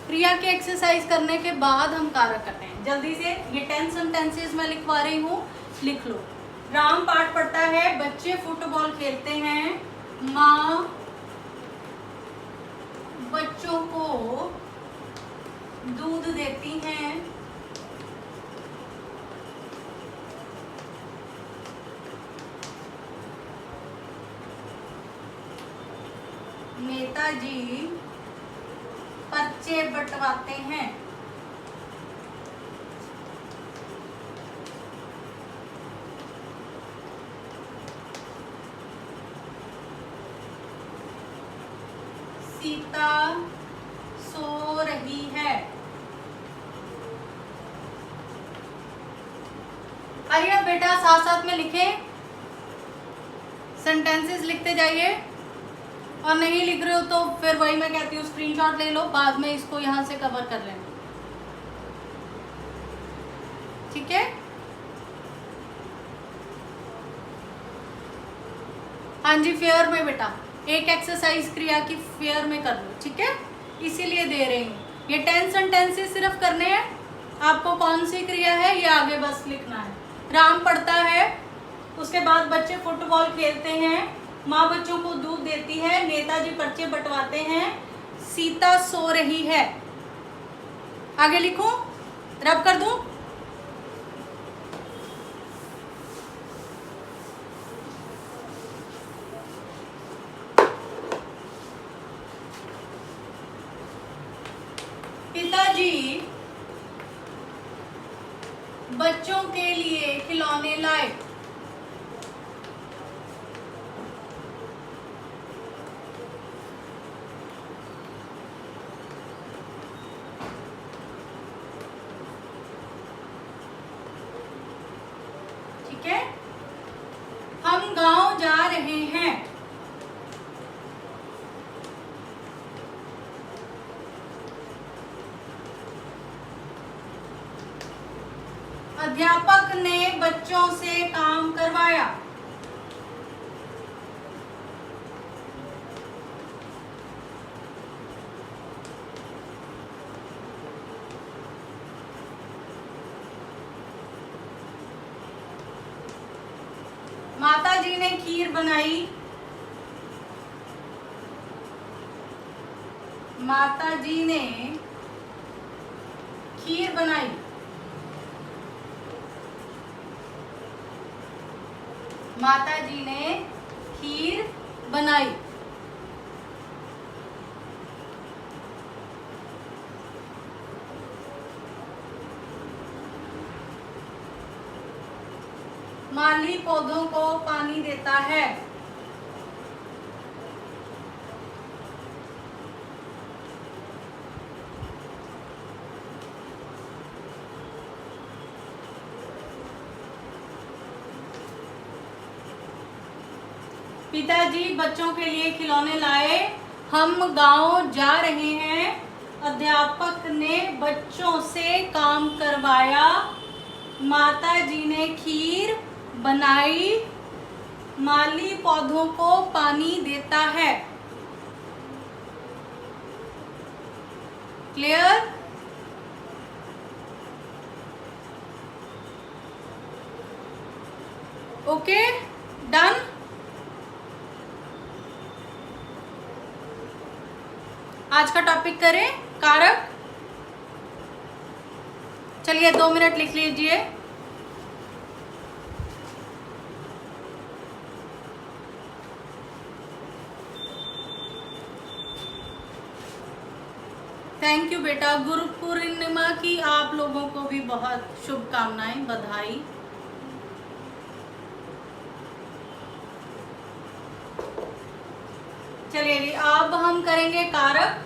क्रिया की एक्सरसाइज करने के बाद हम कारक करते हैं। जल्दी से ये 10 सेंटेंसेस मैं लिखवा रही हूँ, लिख लो। राम पाठ पढ़ता है, बच्चे फुटबॉल खेलते हैं, माँ बच्चों को दूध देती हैं, नेताजी पर्चे बंटवाते हैं, सीता सो रही है। अरे अब बेटा साथ साथ में लिखें, सेंटेंसेस लिखते जाइए, और नहीं लिख रहे हो तो फिर वही मैं कहती हूँ स्क्रीनशॉट ले लो, बाद में इसको यहाँ से कवर कर लेना, ठीक है। हाँ जी, फेयर में बेटा एक एक्सरसाइज क्रिया की फेयर में कर लो, ठीक है, इसीलिए दे रही हूँ। ये 10 सेंटेंसेस सिर्फ करने हैं, आपको कौन सी क्रिया है ये आगे बस लिखना है। राम पढ़ता है, उसके बाद बच्चे फुटबॉल खेलते हैं, माँ बच्चों को दूध देती है, नेताजी पर्चे बंटवाते हैं, सीता सो रही है। आगे लिखूं, रब कर दूं? पिताजी बच्चों के लिए खिलौने लाए, ठीक है। हम गांव जा रहे हैं, अध्यापक ने बच्चों से काम करवाया, माताजी ने खीर बनाई, माताजी ने खीर बनाई, माताजी ने खीर बनाई। माली पौधों को पानी देता है, पिताजी बच्चों के लिए खिलौने लाए, हम गांव जा रहे हैं, अध्यापक ने बच्चों से काम करवाया, माताजी ने खीर बनाई, माली पौधों को पानी देता है। क्लियर? Okay, done. आज का टॉपिक करें कारक। चलिए 2 मिनट लिख लीजिए। थैंक यू बेटा, गुरु पूर्णिमा की आप लोगों को भी बहुत शुभकामनाएं, बधाई। चलिए अब हम करेंगे कारक।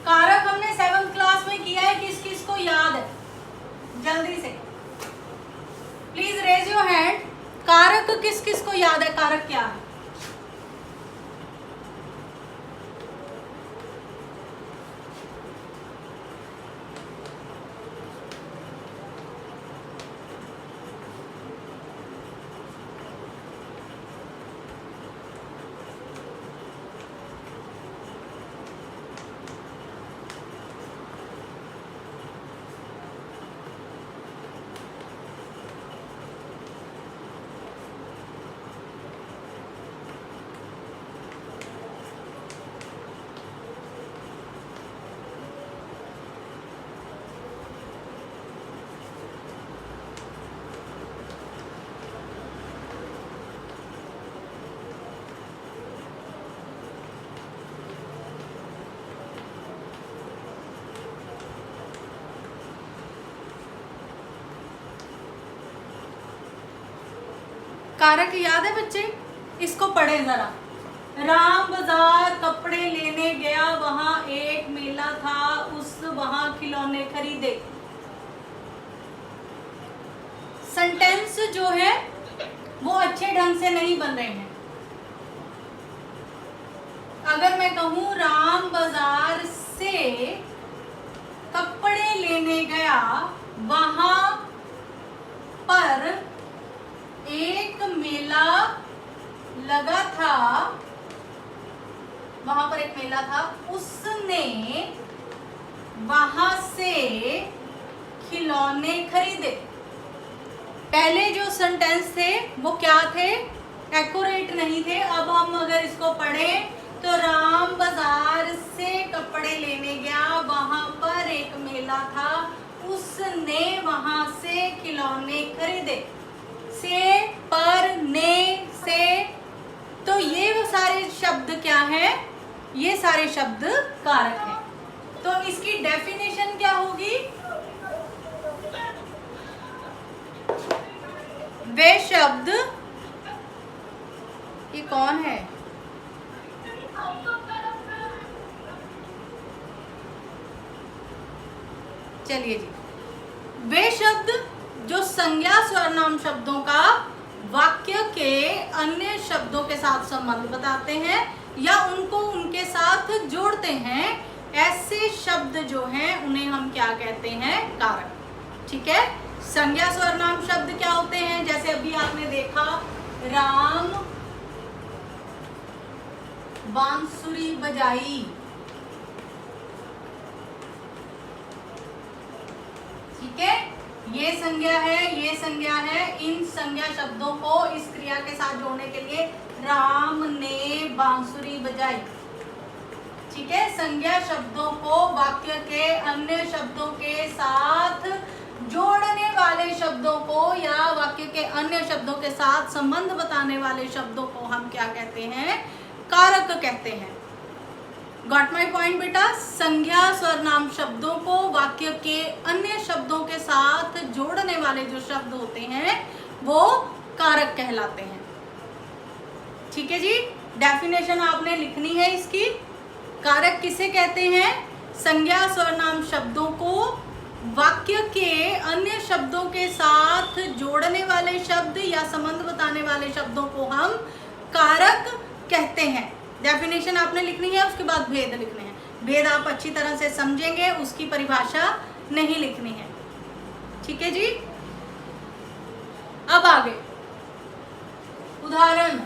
कारक हमने 7th क्लास में किया है, किस किस को याद है? जल्दी से प्लीज रेज योर हैंड। कारक किस किस को याद है? कारक क्या है? कारक याद है बच्चे? इसको पढ़े जरा। राम बाजार कपड़े लेने गया, वहां एक मेला था, उस वहां खिलौने खरीदे। सेंटेंस जो है वो अच्छे ढंग से नहीं बन रहे हैं। अगर मैं कहूं राम बाजार से कपड़े लेने गया, वहां पर एक मेला लगा था, वहां पर एक मेला था, उसने वहां से खिलौने खरीदे। पहले जो सेंटेंस थे वो क्या थे? एक्यूरेट नहीं थे। अब हम अगर इसको पढ़ें तो राम बाजार से कपड़े लेने गया, वहां पर एक मेला था, उसने वहां से खिलौने खरीदे। से, पर, ने, से, तो ये वो सारे शब्द क्या हैं? ये सारे शब्द कारक हैं। तो इसकी डेफिनेशन क्या होगी? वे शब्द, ये कौन है? चलिए जी, वे शब्द जो संज्ञा सर्वनाम शब्दों का वाक्य के अन्य शब्दों के साथ संबंध बताते हैं या उनको उनके साथ जोड़ते हैं, ऐसे शब्द जो हैं उन्हें हम क्या कहते हैं? कारक। ठीक है। संज्ञा सर्वनाम शब्द क्या होते हैं? जैसे अभी आपने देखा, राम बांसुरी बजाई। ठीक है, ये संज्ञा है, ये संज्ञा है। इन संज्ञा शब्दों को इस क्रिया के साथ जोड़ने के लिए राम ने बांसुरी बजाई। ठीक है, संज्ञा शब्दों को वाक्य के अन्य शब्दों के साथ जोड़ने वाले शब्दों को या वाक्य के अन्य शब्दों के साथ संबंध बताने वाले शब्दों को हम क्या कहते हैं? कारक कहते हैं। गॉट माई पॉइंट बेटा? संज्ञा सर्वनाम शब्दों को वाक्य के अन्य शब्दों के साथ जोड़ने वाले जो शब्द होते हैं वो कारक कहलाते हैं। ठीक है जी, डेफिनेशन आपने लिखनी है इसकी। कारक किसे कहते हैं? संज्ञा सर्वनाम शब्दों को वाक्य के अन्य शब्दों के साथ जोड़ने वाले शब्द या संबंध बताने वाले शब्दों को हम कारक कहते हैं। डेफिनेशन आपने लिखनी है, उसके बाद भेद लिखने हैं। भेद आप अच्छी तरह से समझेंगे, उसकी परिभाषा नहीं लिखनी है। ठीक है जी। अब आगे उदाहरण,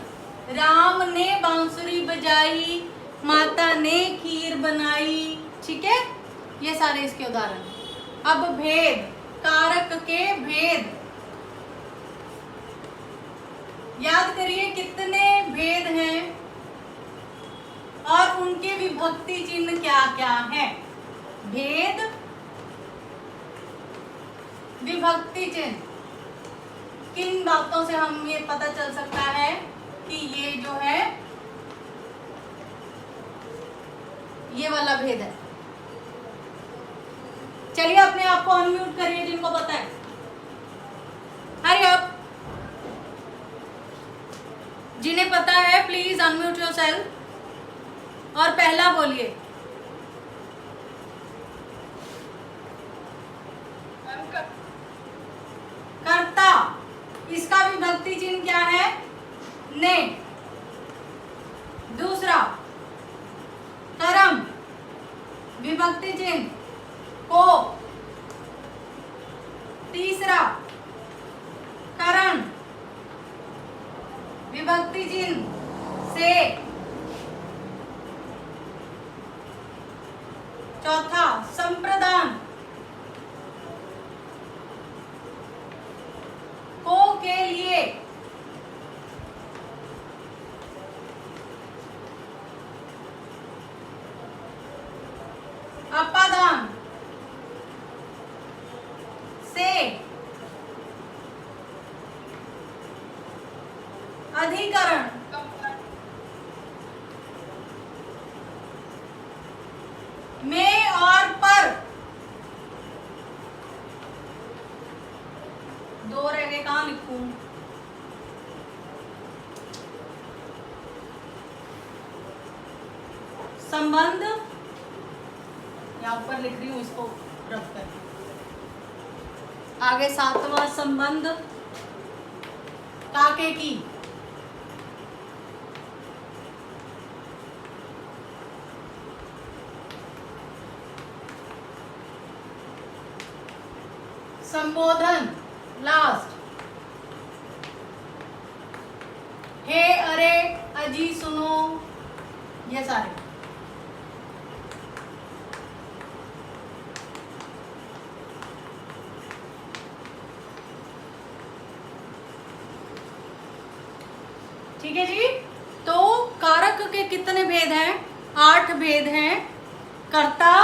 राम ने बांसुरी बजाई, माता ने खीर बनाई। ठीक है, ये सारे इसके उदाहरण। अब भेद, कारक के भेद याद करिए कितने भेद हैं और उनके विभक्ति चिन्ह क्या क्या हैं। भेद, विभक्ति चिन्ह, किन बातों से हम ये पता चल सकता है कि ये जो है ये वाला भेद है। चलिए अपने आप को अनम्यूट करिए जिनको पता है। हरी अप, जिन्हें पता है प्लीज अनम्यूट योरसेल्फ और पहला बोलिए। कर्ता, इसका विभक्ति चिन्ह क्या है? ने। दूसरा कर्म, विभक्ति चिन्ह को। तीसरा करण, विभक्ति चिन्ह से। चौथा संप्रदान, को के लिए। अपादान से। अधिकरण, में और पर। दो रह गए, कहाँ लिखूं? संबंध, यहाँ ऊपर लिख रही हूँ इसको रख कर, आगे सातवां संबंध काके की, संबोधन लास्ट, हे अरे अजी सुनो, ये सारे। ठीक है जी। तो कारक के कितने भेद हैं? 8 भेद हैं। कर्ता,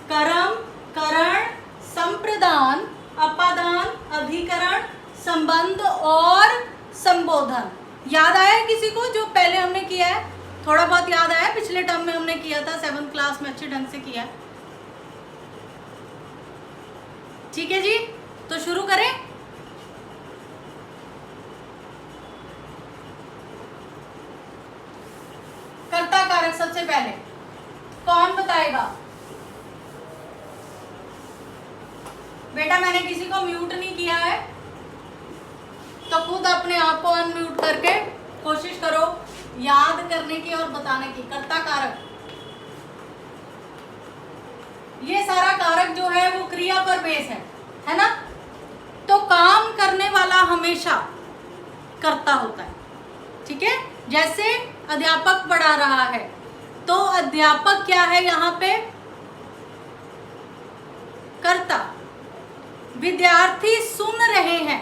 कर्म, करण, संप्रदान, अपादान, अधिकरण, संबंध और संबोधन। याद आया है किसी को जो पहले हमने किया है? थोड़ा बहुत याद आया, पिछले टर्म में हमने किया था, 7th क्लास में अच्छे ढंग से किया है। ठीक है जी, तो शुरू करें। कर्ता कारक सबसे पहले कौन बताएगा? बेटा मैंने किसी को म्यूट नहीं किया है, तो खुद अपने आप को अनम्यूट करके कोशिश करो याद करने की और बताने की। कर्ता कारक, ये सारा कारक जो है वो क्रिया पर बेस है ना? तो काम करने वाला हमेशा कर्ता होता है। ठीक है, जैसे अध्यापक पढ़ा रहा है तो अध्यापक क्या है यहाँ पे? कर्ता। विद्यार्थी सुन रहे हैं,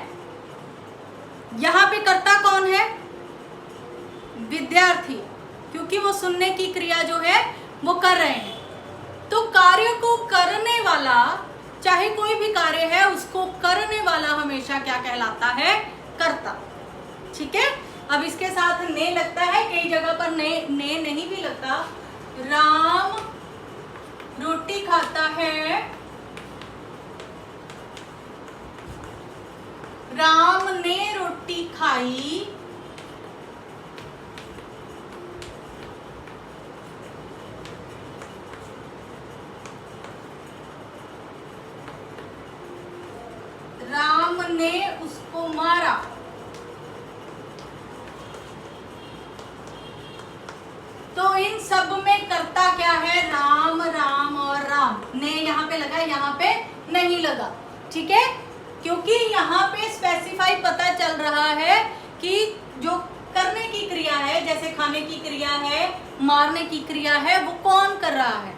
यहाँ पे कर्ता कौन है? विद्यार्थी, क्योंकि वो सुनने की क्रिया जो है वो कर रहे हैं। तो कार्य को करने वाला, चाहे कोई भी कार्य है उसको करने वाला हमेशा क्या कहलाता है? कर्ता। ठीक है, अब इसके साथ ने लगता है, कई जगह पर ने नहीं भी लगता। राम रोटी खाता है, राम ने रोटी खाई, राम ने उसको मारा। तो इन सब में कर्ता क्या है? राम, राम और राम। ने यहाँ पे लगा, यहाँ पे नहीं लगा। ठीक है, क्योंकि यहाँ पे स्पेसिफाई पता चल रहा है कि जो करने की क्रिया है, जैसे खाने की क्रिया है, मारने की क्रिया है, वो कौन कर रहा है।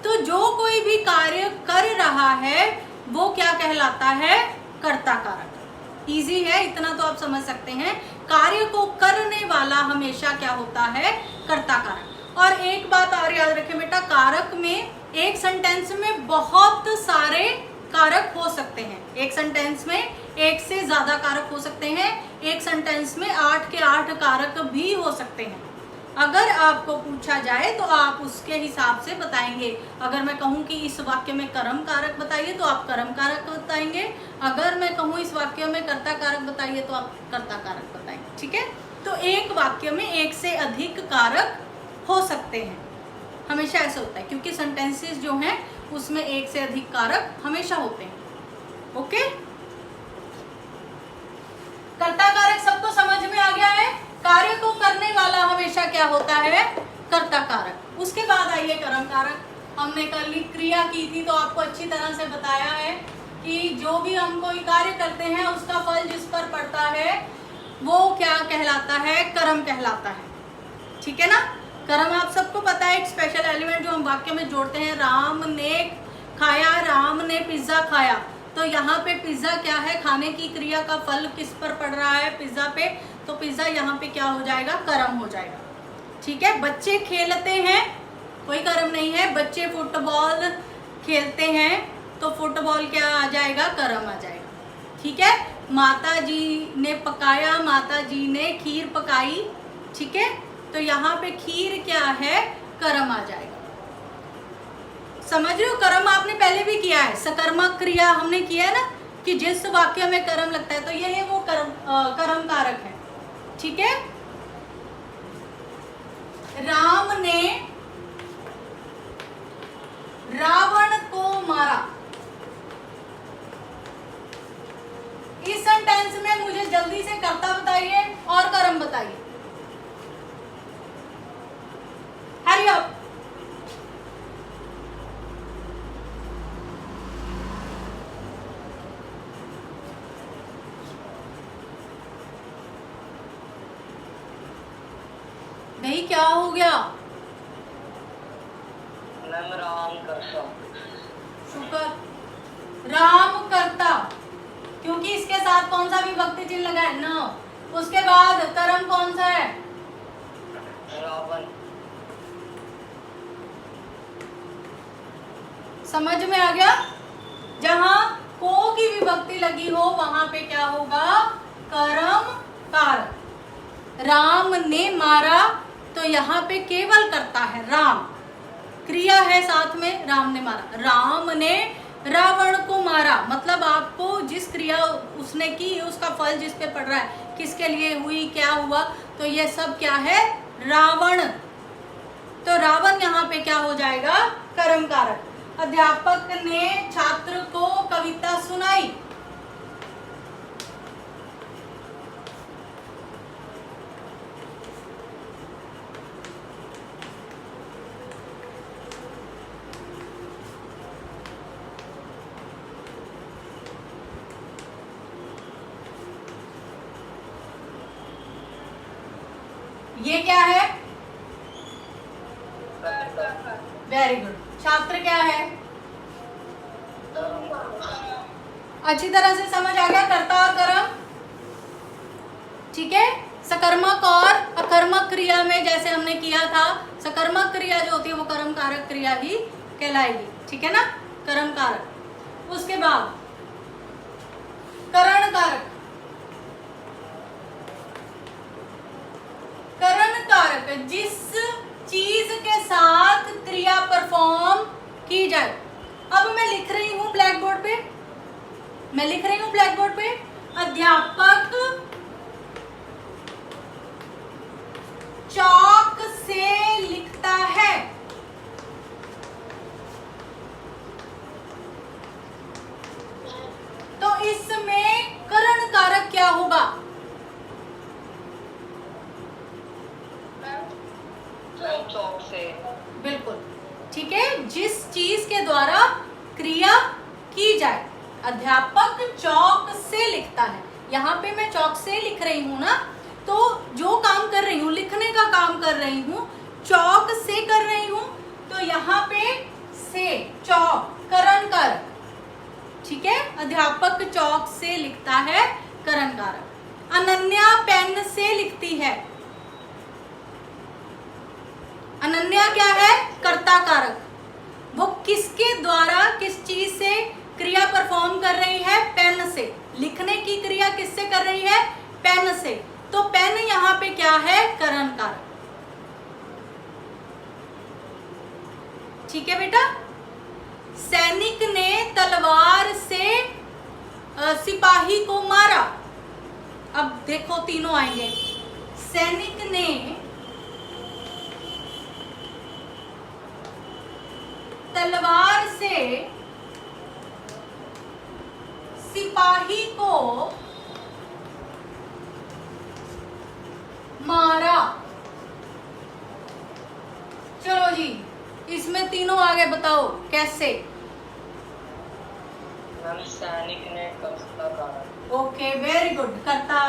तो जो कोई भी कार्य कर रहा है वो क्या कहलाता है? कर्ता कारक। इजी है, इतना तो आप समझ सकते हैं। कार्य को करने वाला हमेशा क्या होता है? कर्ता कारक। और एक बात और याद रखें बेटा, कारक में एक सेंटेंस में बहुत सारे कारक हो सकते हैं। एक सेंटेंस में एक से ज्यादा कारक हो सकते हैं। एक सेंटेंस में 8 के 8 कारक भी हो सकते हैं। अगर आपको पूछा जाए तो आप उसके हिसाब से बताएंगे। अगर मैं कहूँ कि इस वाक्य में कर्म कारक बताइए तो आप कर्म कारक बताएंगे। अगर मैं कहूँ इस वाक्य में कर्ता कारक बताइए तो आप कर्ता कारक बताएंगे। ठीक है, तो एक वाक्य में एक से अधिक कारक हो सकते हैं। हमेशा ऐसा होता है, क्योंकि सेंटेंसेस जो हैं उसमें एक से अधिक कारक हमेशा होते हैं। ओके, कर्ता कारक सबको समझ में आ गया है। कार्य को करने वाला हमेशा क्या होता है? कर्ता कारक। उसके बाद आइए कर्म कारक। हमने कल क्रिया की थी तो आपको अच्छी तरह से बताया है कि जो भी हम कोई कार्य करते हैं उसका फल जिस पर पड़ता है वो क्या कहलाता है? कर्म कहलाता है। ठीक है ना? कर्म आप सबको पता है, एक स्पेशल एलिमेंट जो हम वाक्य में जोड़ते हैं। राम ने खाया, राम ने पिज्जा खाया। तो यहाँ पे पिज्जा क्या है? खाने की क्रिया का फल किस पर पड़ रहा है? पिज्जा पे। तो पिज्जा यहाँ पे क्या हो जाएगा? कर्म हो जाएगा। ठीक है, बच्चे खेलते हैं, कोई कर्म नहीं है। बच्चे फुटबॉल खेलते हैं तो फुटबॉल क्या आ जाएगा? कर्म आ जाएगा। ठीक है, माता जी ने पकाया, माता जी ने खीर पकाई। ठीक है, तो यहाँ पे खीर क्या है? कर्म आ जाएगा। समझ रहे हो? कर्म आपने पहले भी किया है, सकर्मक क्रिया हमने किया है ना, कि जिस वाक्य में कर्म लगता है तो ये वो कर्म कारक है। ठीक है, राम ने रावण को मारा। इस सेंटेंस में मुझे जल्दी से कर्ता बताइए और कर्म बताइए। Hurry up. भाई क्या हो गया? मैम राम करता। शुक्र, राम करता, क्योंकि इसके साथ कौन सा विभक्ति चिन्ह लगा है? न। उसके बाद कर्म कौन सा है? रावण। समझ में आ गया? जहां को की विभक्ति लगी हो वहां पे क्या होगा? कर्म कारक। राम ने मारा तो यहाँ पे केवल करता है राम, क्रिया है साथ में, राम ने मारा। राम ने रावण को मारा, मतलब आपको जिस क्रिया उसने की उसका फल जिस पे पड़ रहा है, किसके लिए हुई, क्या हुआ, तो ये सब क्या है? रावण। तो रावण यहाँ पे क्या हो जाएगा? कर्म कारक। अध्यापक ने छात्र को कविता सुनाई। ये क्या है? Very good. छात्र क्या है? अच्छी तरह से समझ आ गया? कर्ता और कर्म, ठीक है। सकर्मक और अकर्मक क्रिया में जैसे हमने किया था, सकर्मक क्रिया जो होती है वो कर्म कारक क्रिया ही कहलाएगी, ठीक है ना? कर्म कारक। उसके बाद करण कारक। करण कारक जिस चीज के साथ क्रिया परफॉर्म की जाए। अब मैं लिख रही हूं ब्लैक बोर्ड पे, मैं लिख रही हूं ब्लैक बोर्ड पे, अध्यापक चौक से लिखता है। तो इसमें करण कारक क्या होगा? चौक से। बिल्कुल ठीक है, जिस चीज के द्वारा क्रिया की जाए। अध्यापक चौक से लिखता है, यहाँ पे मैं चौक से लिख रही हूँ ना, तो जो काम कर रही हूँ, लिखने का काम कर रही हूँ, चौक से कर रही हूँ, तो यहाँ पे से चौक करण कारक, ठीक है। अध्यापक चौक से लिखता है, करण कारक। अनन्या पेन से लिखती है। अनन्या क्या है? कर्ता कारक। वो किसके द्वारा, किस चीज से क्रिया परफॉर्म कर रही है? पेन से। लिखने की क्रिया किससे कर रही है? पेन से। तो पेन यहाँ पे क्या है? करण कारक, ठीक है बेटा। सैनिक ने तलवार से सिपाही को मारा। अब देखो तीनों आएंगे। सैनिक ने तलवार से सिपाही को मारा। चलो जी, इसमें तीनों आगे बताओ कैसे। मैम सैनिक ने कर्ता कारक। Okay very good. कर्ता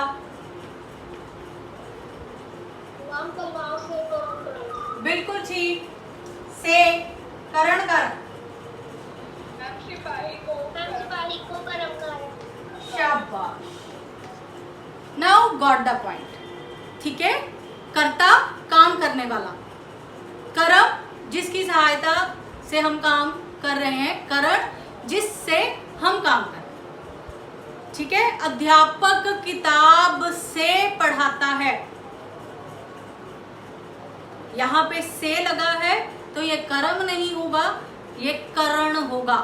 तलवार से करण कारक। बिल्कुल ठीक। से करण कारक। सिपाही को करण कारक। शाबाश, नाउ गॉट द पॉइंट, ठीक है। कर्ता काम करने वाला, कर्म जिसकी सहायता से हम काम कर रहे हैं, करण जिससे हम काम कर रहे हैं, ठीक है। अध्यापक किताब से पढ़ाता है। यहां पे से लगा है तो ये कर्म नहीं होगा, ये करण होगा,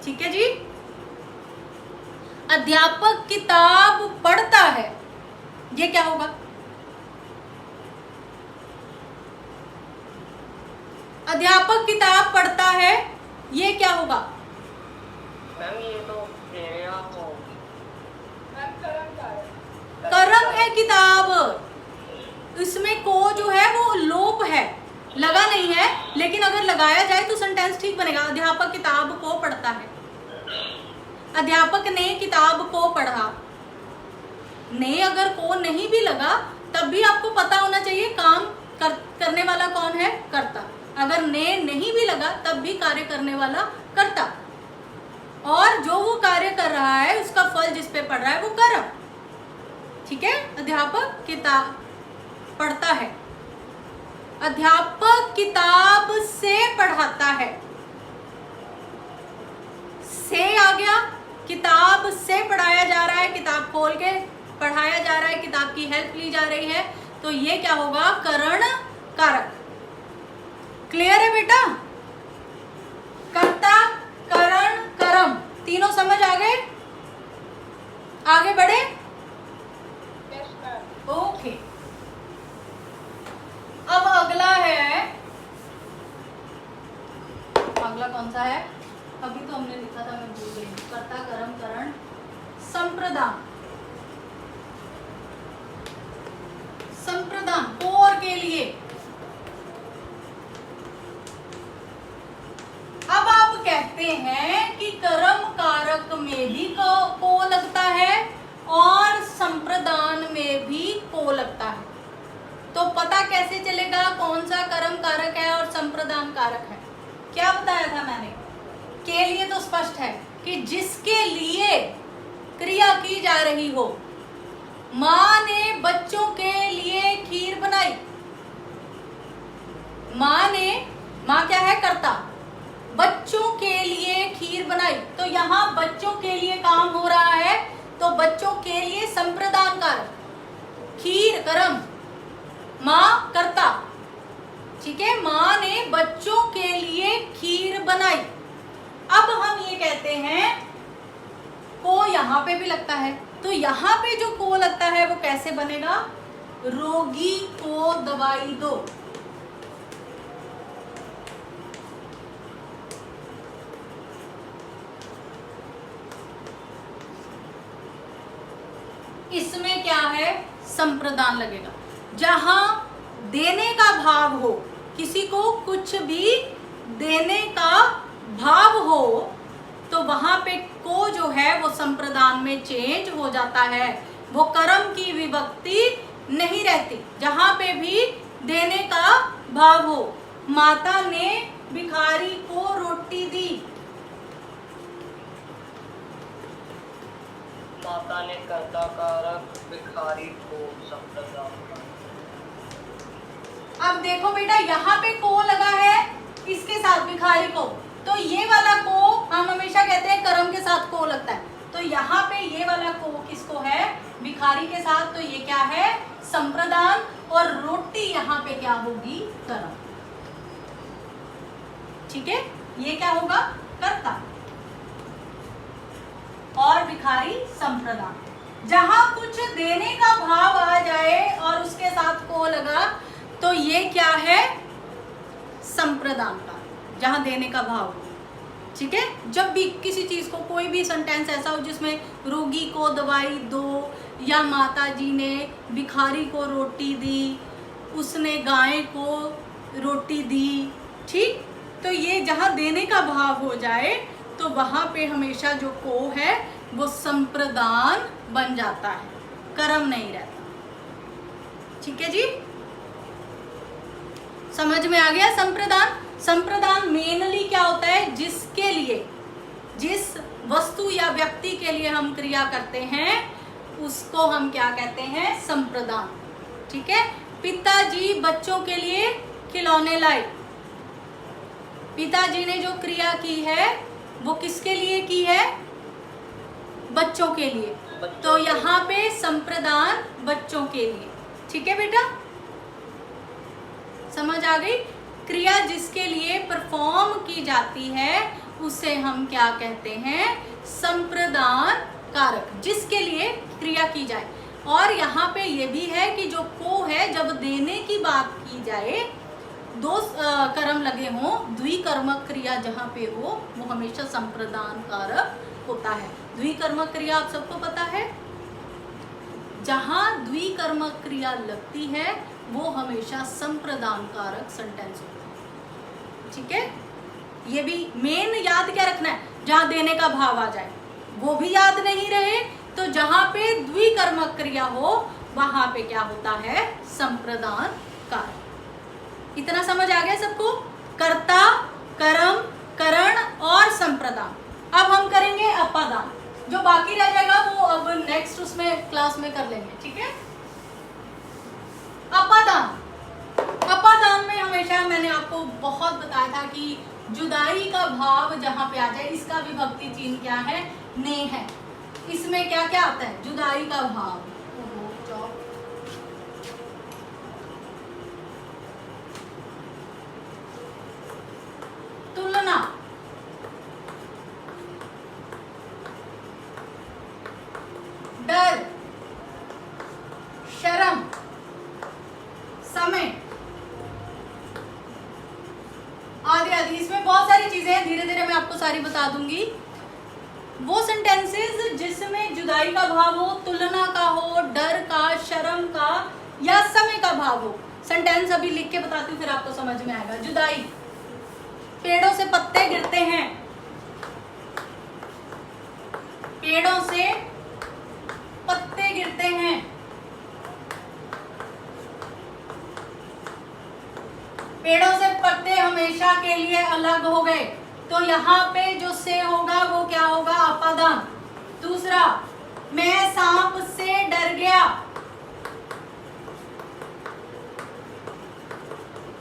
ठीक है जी। अध्यापक किताब पढ़ता है, ये क्या होगा? अध्यापक किताब पढ़ता है, ये क्या होगा? मैम ये तो क्रिया हो कर्म है किताब, इसमें को जो है वो लोप है, लगा नहीं है, लेकिन अगर लगाया जाए तो सेंटेंस ठीक बनेगा। अध्यापक किताब को पढ़ता है, अध्यापक ने किताब को पढ़ा। ने अगर को नहीं भी लगा तब भी आपको पता होना चाहिए काम करने वाला कौन है, कर्ता। अगर ने नहीं भी लगा तब भी कार्य करने वाला कर्ता, और जो वो कार्य कर रहा है उसका फल जिस पे पड़ रहा है वो कर्म। ठीक है, अध्यापक किताब पढ़ता है, अध्यापक किताब से पढ़ाता है। से आ गया, किताब से पढ़ाया जा रहा है, किताब खोल के पढ़ाया जा रहा है, किताब की हेल्प ली जा रही है, तो ये क्या होगा? करण कारक। क्लियर है बेटा? कर्ता, करण, कर्म, तीनों समझ आ गए? आगे बढ़े? ओके। अब अगला है, अगला कौन सा है? अभी तो हमने लिखा था, मैं भूल गई। कर्ता, कर्म, करण, संप्रदान। संप्रदान और के लिए। अब आप कहते हैं कि कर्म कारक में भी को लगता है और संप्रदान में भी को लगता है, तो पता कैसे चलेगा कौन सा कर्म कारक है और संप्रदान कारक है? क्या बताया था मैंने? के लिए तो स्पष्ट है कि जिसके लिए क्रिया की जा रही हो। माँ ने बच्चों के लिए खीर बनाई, माँ क्या है? कर्ता। बच्चों के लिए खीर बनाई, तो यहाँ बच्चों के लिए काम हो रहा है, तो बच्चों के लिए संप्रदान कारक, खीर कर्म, माँ कर्ता। ठीक है, माँ ने बच्चों के लिए खीर बनाई। अब हम ये कहते हैं को यहाँ पे भी लगता है, तो यहाँ पे जो को लगता है वो कैसे बनेगा? रोगी को दवाई दो। इसमें क्या है? संप्रदान लगेगा। जहां देने का भाव हो, किसी को कुछ भी देने का भाव हो, तो वहां पे को जो है वो संप्रदान में चेंज हो जाता है, वो कर्म की विभक्ति नहीं रहती। जहां पे भी देने का भाव हो, माता ने भिखारी को रोटी दी, माता ने कर्ता कारक भिखारी को संप्रदान। अब देखो बेटा, यहाँ पे को लगा है इसके साथ भिखारी को, तो ये वाला को हम हमेशा कहते हैं कर्म के साथ को लगता है, तो यहाँ पे ये वाला को किसको है? भिखारी के साथ, तो ये क्या है? संप्रदान। और रोटी यहाँ पे क्या होगी? कर्म। ठीक है, ये क्या होगा? कर्ता और भिखारी संप्रदान। जहां कुछ देने का भाव आ जाए और उसके साथ को लगा, तो ये क्या है? संप्रदान का, जहां देने का भाव हो। ठीक है, जब भी किसी चीज को, कोई भी सेंटेंस ऐसा हो जिसमें रोगी को दवाई दो, या माता जी ने भिखारी को रोटी दी, उसने गाय को रोटी दी, ठीक, तो ये जहां देने का भाव हो जाए तो वहां पे हमेशा जो को है वो संप्रदान बन जाता है, कर्म नहीं रहता। ठीक है जी, समझ में आ गया? संप्रदान, संप्रदान मेनली क्या होता है? जिसके लिए, जिस वस्तु या व्यक्ति के लिए हम क्रिया करते हैं उसको हम क्या कहते हैं? संप्रदान। ठीक है, पिताजी बच्चों के लिए खिलौने लाए। पिताजी ने जो क्रिया की है वो किसके लिए की है? बच्चों के लिए, तो यहाँ पे संप्रदान बच्चों के लिए। ठीक है बेटा, समझ आ गई? क्रिया जिसके लिए परफॉर्म की जाती है उसे हम क्या कहते हैं? संप्रदान कारक, जिसके लिए क्रिया की जाए। और यहाँ पे ये भी है कि जो को है, जब देने की बात की जाए दो कर्म लगे हों, द्विकर्मक क्रिया जहाँ पे हो वो हमेशा संप्रदान कारक होता है। द्विकर्मक क्रिया आप सबको पता है, जहाँ द्विकर्मक क्रिया लगती है वो हमेशा संप्रदान कारक सेंटेंस होता है। ठीक है, ये भी मेन याद क्या रखना है, जहाँ देने का भाव आ जाए वो भी याद नहीं रहे, तो जहाँ पे द्विकर्मक क्रिया हो वहां पे क्या होता है, संप्रदान कारक। इतना समझ आ गया सबको, कर्ता, कर्म, करण और संप्रदान। अब हम करेंगे अपादान, जो बाकी रह जाएगा वो अब नेक्स्ट उसमें क्लास में कर लेंगे। ठीक है, अपादान। अपादान में हमेशा मैंने आपको बहुत बताया था कि जुदाई का भाव जहां पे आ जाए, इसका विभक्ति चिन्ह क्या है, ने है। इसमें क्या क्या आता है, जुदाई का भाव, तुलना, डर, शर्म, समय आदि आदि। इसमें बहुत सारी चीजें हैं, धीरे धीरे मैं आपको सारी बता दूंगी। वो सेंटेंसेस जिसमें जुदाई का भाव हो, तुलना का हो, डर का, शर्म का या समय का भाव हो। सेंटेंस अभी लिख के बताती हूँ फिर आपको समझ में आएगा। जुदाई, पेड़ों से पत्ते गिरते हैं, पेड़ों से पत्ते गिरते हैं, पेड़ों से पत्ते हमेशा के लिए अलग हो गए, तो यहाँ पे जो से होगा वो क्या होगा, अपादान। दूसरा, मैं सांप से डर गया,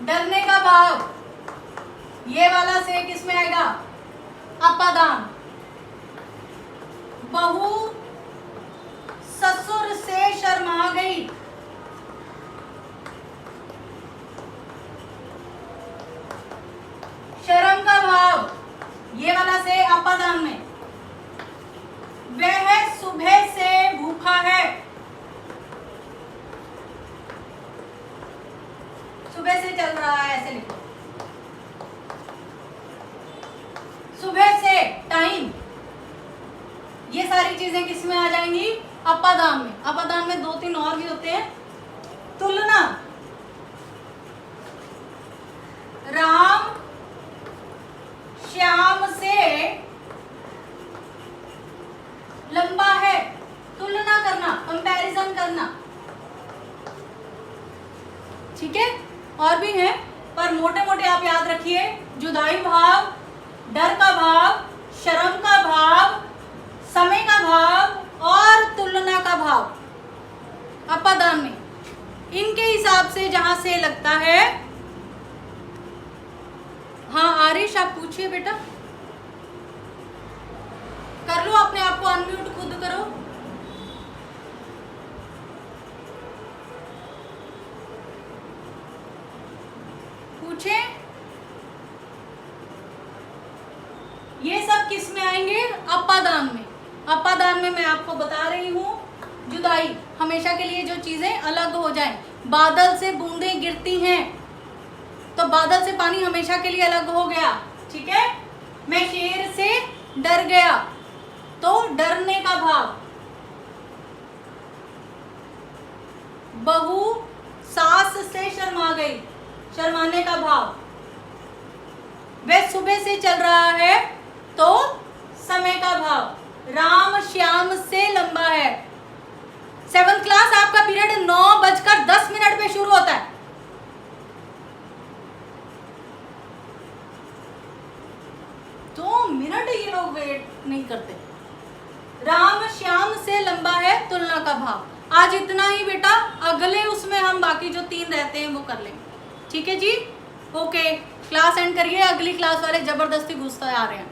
डरने का भाव, ये वाला से किस में आएगा, अपादान। बहू ससुर से शर्मा गई, शर्म का भाव, ये वाला से अपादान में। वह सुबह से भूखा है, सुबह से चल रहा है, ऐसे लिखो। सुबह से, टाइम, ये सारी चीजें किस में आ जाएंगी, अपादान में। अपादान में दो तीन और भी होते हैं। तुलना, राम श्याम से लंबा है, तुलना करना, कंपैरिजन करना। ठीक है, और भी है पर मोटे मोटे आप याद रखिए। जुदाई भाव, डर का भाव, शर्म का भाव, समय का भाव और तुलना का भाव अपादान में। इनके हिसाब से जहां से लगता है, हाँ आरिश आप पूछिए बेटा, कर लो अपने आप को अनम्यूट, खुद करो। पूछे, ये सब किस में आएंगे, अपादान में। अपादान में मैं आपको बता रही हूं, जुदाई हमेशा के लिए जो चीजें अलग हो जाएं। बादल से बूंदें गिरती हैं, तो बादल से पानी हमेशा के लिए अलग हो गया। ठीक है, मैं शेर से डर गया, तो डरने का भाव। बहू सास से शर्मा गई, शर्माने का भाव। वह सुबह से चल रहा है, तो समय का भाव। राम श्याम से लंबा है। 7th क्लास आपका पीरियड 9:10 पे शुरू होता है। तो मिनट ये लोग वेट नहीं करते। राम श्याम से लंबा है, तुलना का भाव। आज इतना ही बेटा, अगले उसमें हम बाकी जो 3 रहते हैं वो कर लेंगे। ठीक है जी, ओके, क्लास एंड करिए। अगली क्लास वाले जबरदस्ती घुसते आ रहे हैं।